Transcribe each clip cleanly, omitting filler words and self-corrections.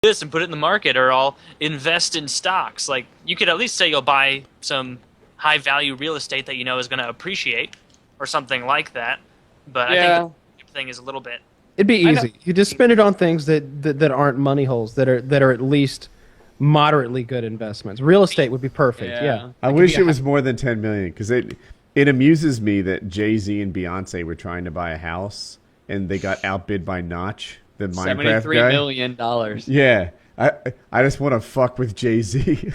this and put it in the market, or I'll invest in stocks. Like, you could at least say you'll buy some high value real estate that you know is going to appreciate or something like that. But I think Yeah, the thing is a little bit. It'd be I know. easy. You just spend it on things that aren't money holes, that are at least moderately good investments. Real estate would be perfect. Yeah. Yeah. I It could wish be it a was more than 10 million because it amuses me that Jay-Z and Beyonce were trying to buy a house and they got outbid by Notch, the Minecraft $73 guy. million dollars. Yeah. I just want to fuck with Jay-Z.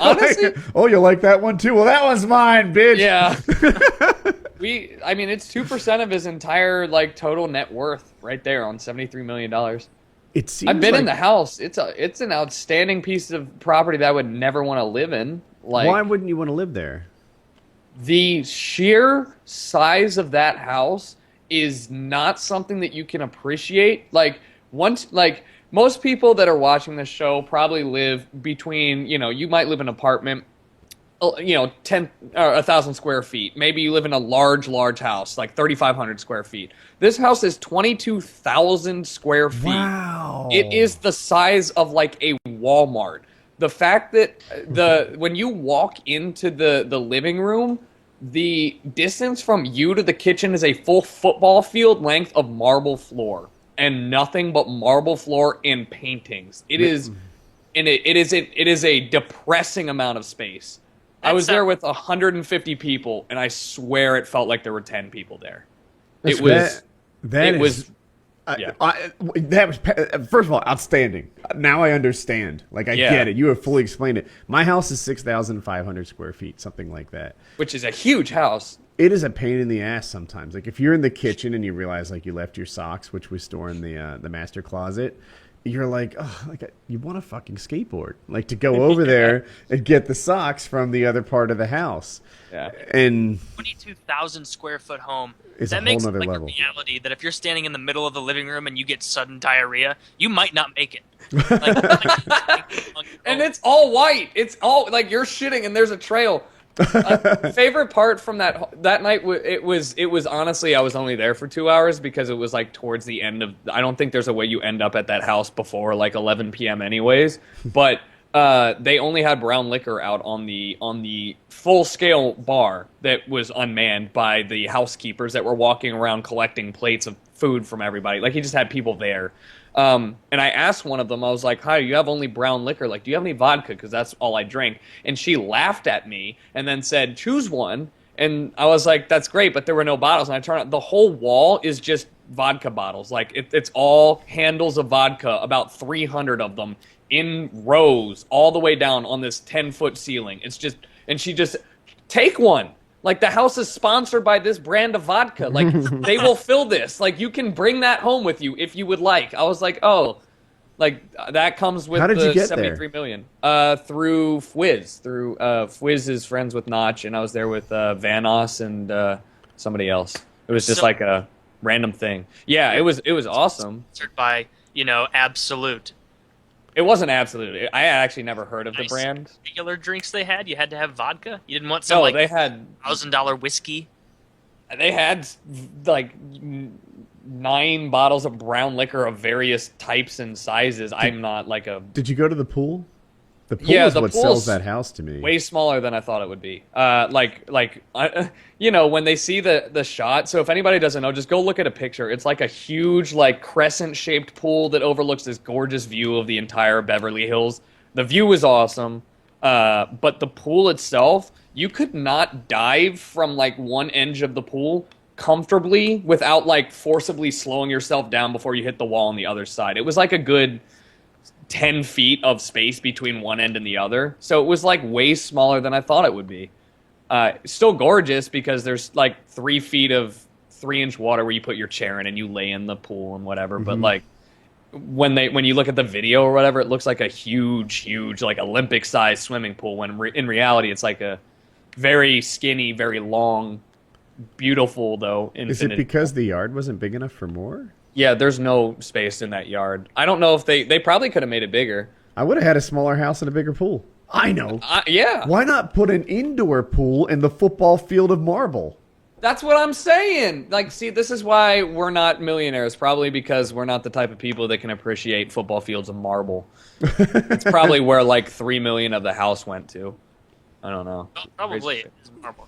Honestly, Oh, you like that one too? Well, that one's mine, bitch. yeah. I mean, it's 2% of his entire like total net worth right there on $73 million. It seems I've been like, in the house. It's an outstanding piece of property that I would never want to live in. Like, why wouldn't you want to live there? the sheer size of that house is not something that you can appreciate. Like, most people that are watching this show probably live between, you might live in an apartment, 10 or 1,000 square feet. Maybe you live in a large house, like 3,500 square feet. This house is 22,000 square feet. Wow. It is the size of like a Walmart. The fact that when you walk into the living room, the distance from you to the kitchen is a full football field length of marble floor and nothing but marble floor and paintings. It is a depressing amount of space. I was there with 150 people, and I swear it felt like there were 10 people there. It was. That It was. Yeah. That was first of all outstanding. Now I understand. Like I get it. You have fully explained it. My house is 6,500 square feet, something like that. Which is a huge house. It is a pain in the ass sometimes. Like if you're in the kitchen and you realize like you left your socks, which we store in the master closet, you're like, oh, like you want a fucking skateboard, like to go over there and get the socks from the other part of the house. Yeah. And 22,000 square foot home. It's a That whole makes it nother like level. a reality that if you're standing in the middle of the living room and you get sudden diarrhea, you might not make it. And it's all white. It's all like you're shitting and there's a trail. Favorite part from that night, it was honestly, I was only there for 2 hours because it was like towards the end of, I don't think there's a way you end up at that house before like 11 p.m. anyways, but they only had brown liquor out on the full scale bar that was unmanned by the housekeepers that were walking around collecting plates of food from everybody. Like he just had people there. And I asked one of them, I was like, hi, you have only brown liquor. Like, do you have any vodka? Because that's all I drink. And she laughed at me and then said, choose one. And I was like, that's great, but there were no bottles. And I turned out, the whole wall is just vodka bottles. Like, it's all handles of vodka, about 300 of them in rows all the way down on this 10-foot ceiling. It's just, and she just, take one. Like, the house is sponsored by this brand of vodka. Like, they will fill this. Like, you can bring that home with you if you would like. I was like, oh, like, that comes with How did the you get 73 there? million. Through Fwiz. Fwiz is friends with Notch, and I was there with Vanos and somebody else. It was just like a random thing. Yeah, it was awesome. Sponsored by, Absolute. It wasn't Absolute. I had actually never heard of the Nice brand. Regular drinks they had, you had to have vodka. You didn't want some No, like they had $1,000 whiskey. They had like 9 bottles of brown liquor of various types and sizes. I'm not like a did you go to the pool? The pool Yeah, is the what pool's sells that house to me. way smaller than I thought it would be. When they see the shot. So if anybody doesn't know, just go look at a picture. It's like a huge like crescent-shaped pool that overlooks this gorgeous view of the entire Beverly Hills. The view is awesome, but the pool itself, you could not dive from like one edge of the pool comfortably without like forcibly slowing yourself down before you hit the wall on the other side. It was like a good 10 feet of space between one end and the other. So it was like way smaller than I thought it would be. Still gorgeous because there's like 3 feet of 3-inch water where you put your chair in and you lay in the pool and whatever. But like when you look at the video or whatever, it looks like a huge like Olympic sized swimming pool when in reality it's like a very skinny, very long, beautiful though. Is it because the yard wasn't big enough for more? Yeah, there's no space in that yard. I don't know if they probably could have made it bigger. I would have had a smaller house and a bigger pool. I know. Yeah. Why not put an indoor pool in the football field of marble? That's what I'm saying. Like, see, this is why we're not millionaires. Probably because we're not the type of people that can appreciate football fields of marble. It's probably where like $3 million of the house went to. I don't know. Probably.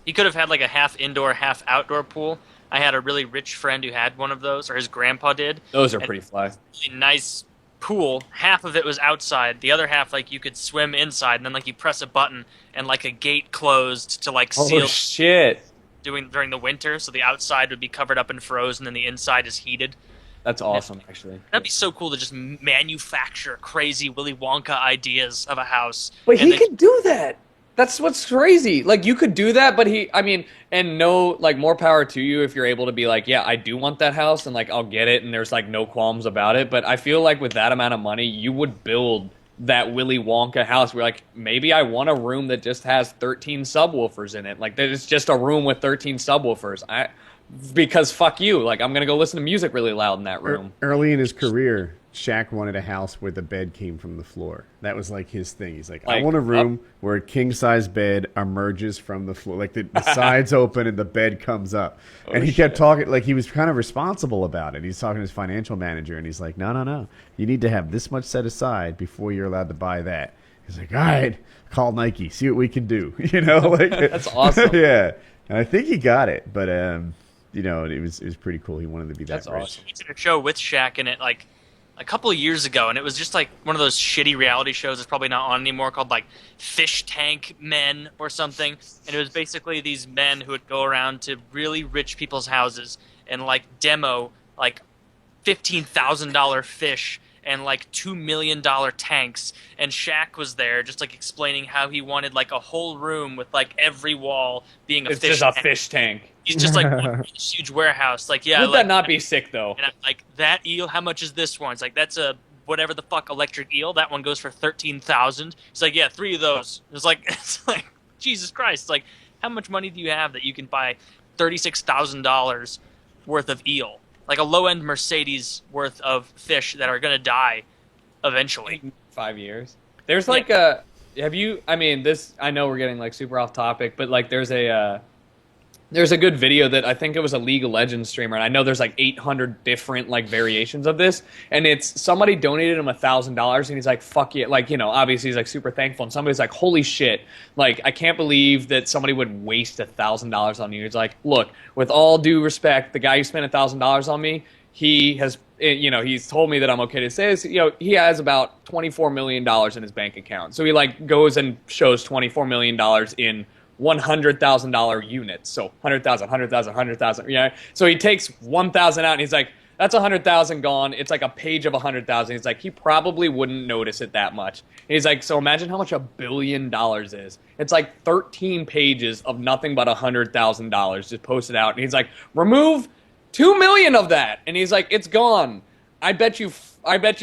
He could have had like a half indoor, half outdoor pool. I had a really rich friend who had one of those, or his grandpa did. Those are pretty fly. Really nice pool. Half of it was outside. The other half, like, you could swim inside, and then like you press a button, and like a gate closed to like seal. Oh shit! During the winter, so the outside would be covered up and frozen, and the inside is heated. That's awesome, actually. That'd be so cool to just manufacture crazy Willy Wonka ideas of a house. But he could do that. That's what's crazy. Like, you could do that, but like, more power to you if you're able to be like, yeah, I do want that house, and like, I'll get it, and there's like no qualms about it. But I feel like with that amount of money, you would build that Willy Wonka house where, like, maybe I want a room that just has 13 subwoofers in it. Like, there's just a room with 13 subwoofers. Because fuck you. Like, I'm going to go listen to music really loud in that room. Early in his career, Shaq wanted a house where the bed came from the floor. That was like his thing. He's like, I want a room where a king-size bed emerges from the floor. Like the sides open and the bed comes up. And he kept talking, like he was kind of responsible about it. He's talking to his financial manager and he's like, no. You need to have this much set aside before you're allowed to buy that. He's like, all right, call Nike, see what we can do. You know, like that's awesome. Yeah. And I think he got it, but you know, it was pretty cool. He wanted to be that That's rich. awesome. We did a show with Shaq in it like a couple of years ago, and it was just like one of those shitty reality shows that's probably not on anymore, called like Fish Tank Men or something. And it was basically these men who would go around to really rich people's houses and like demo like $15,000 fish and like $2 million tanks. And Shaq was there just like explaining how he wanted like a whole room with like every wall being a It's fish just tank. a fish tank. He's just like one huge warehouse. Like, yeah, Would like, that not be sick, though? and I'm like, that eel, how much is this one? It's like, that's a whatever the fuck electric eel. That one goes for $13,000. It's like, yeah, 3 of those. It's like Jesus Christ. It's like, how much money do you have that you can buy $36,000 worth of eel? Like a low-end Mercedes worth of fish that are gonna die eventually. 5 years. There's like a. Have you? I mean, this. I know we're getting like super off topic, but like, there's a good video that I think it was a League of Legends streamer, and I know there's like 800 different like variations of this, and it's somebody donated him $1,000, and he's like, fuck yeah, like, you know, obviously he's like super thankful, and somebody's like, holy shit, like, I can't believe that somebody would waste $1,000 on you. He's like, look, with all due respect, the guy who spent $1,000 on me, he has, you know, he's told me that I'm okay to say this, you know, he has about $24 million in his bank account, so he like goes and shows $24 million in $100,000 units. So 100,000, 100,000, 100,000. Yeah. So he takes 1,000 out and he's like, that's 100,000 gone. It's like a page of 100,000. He's like, he probably wouldn't notice it that much. And he's like, so imagine how much $1 billion is. It's like 13 pages of nothing but $100,000 just posted out. And he's like, remove 2 million of that. And he's like, it's gone. I bet you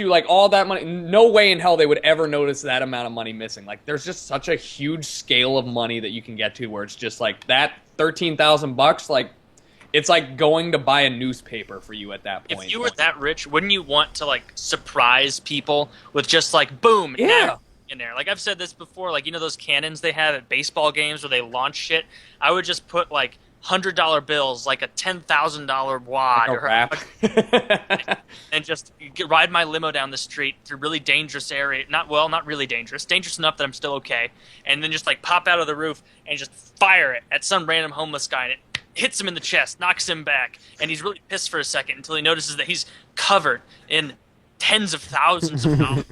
like all that money, no way in hell they would ever notice that amount of money missing. Like, there's just such a huge scale of money that you can get to where it's just like that $13,000, like, it's like going to buy a newspaper for you at that point. If you were that rich, wouldn't you want to like surprise people with just like, boom, yeah, in there? Like, I've said this before, like, you know those cannons they have at baseball games where they launch shit? I would just put like $100 bills, like a $10,000 wad, like a wrap. and just ride my limo down the street through really dangerous area. Not really dangerous enough that I'm still okay. And then just like pop out of the roof and just fire it at some random homeless guy, and it hits him in the chest, knocks him back, and he's really pissed for a second until he notices that he's covered in tens of thousands of dollars.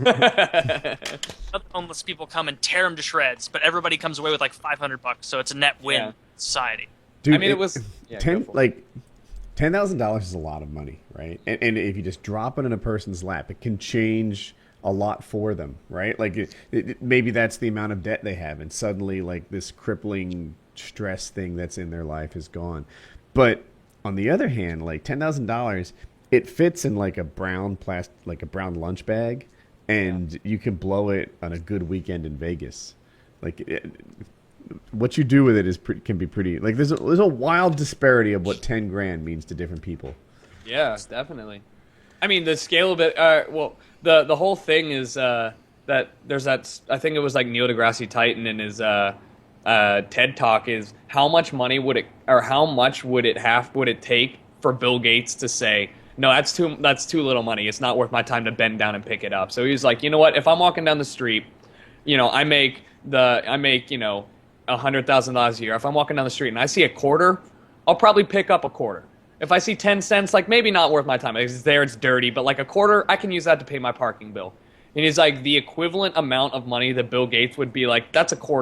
Other homeless people come and tear him to shreds, but everybody comes away with like $500, so it's a net win in society. Dude, I mean, it was $10,000 is a lot of money, right? And if you just drop it in a person's lap, it can change a lot for them, right? Like maybe that's the amount of debt they have, and suddenly like this crippling stress thing that's in their life is gone. But on the other hand, like $10,000, it fits in like a brown lunch bag, and you can blow it on a good weekend in Vegas. Like what you do with it can be pretty. Like there's a wild disparity of what 10 grand means to different people. Yeah, definitely. I mean, the scale of it. Well, the whole thing is that there's that. I think it was like Neil deGrasse Tyson in his TED Talk is how much money would it take for Bill Gates to say, no, that's too little money. It's not worth my time to bend down and pick it up. So he's like, you know what? If I'm walking down the street, I make $100,000 a year. If I'm walking down the street and I see a quarter, I'll probably pick up a quarter. If I see 10 cents, like maybe not worth my time. It's there, it's dirty, but like a quarter, I can use that to pay my parking bill. And he's like, the equivalent amount of money that Bill Gates would be like, that's a quarter.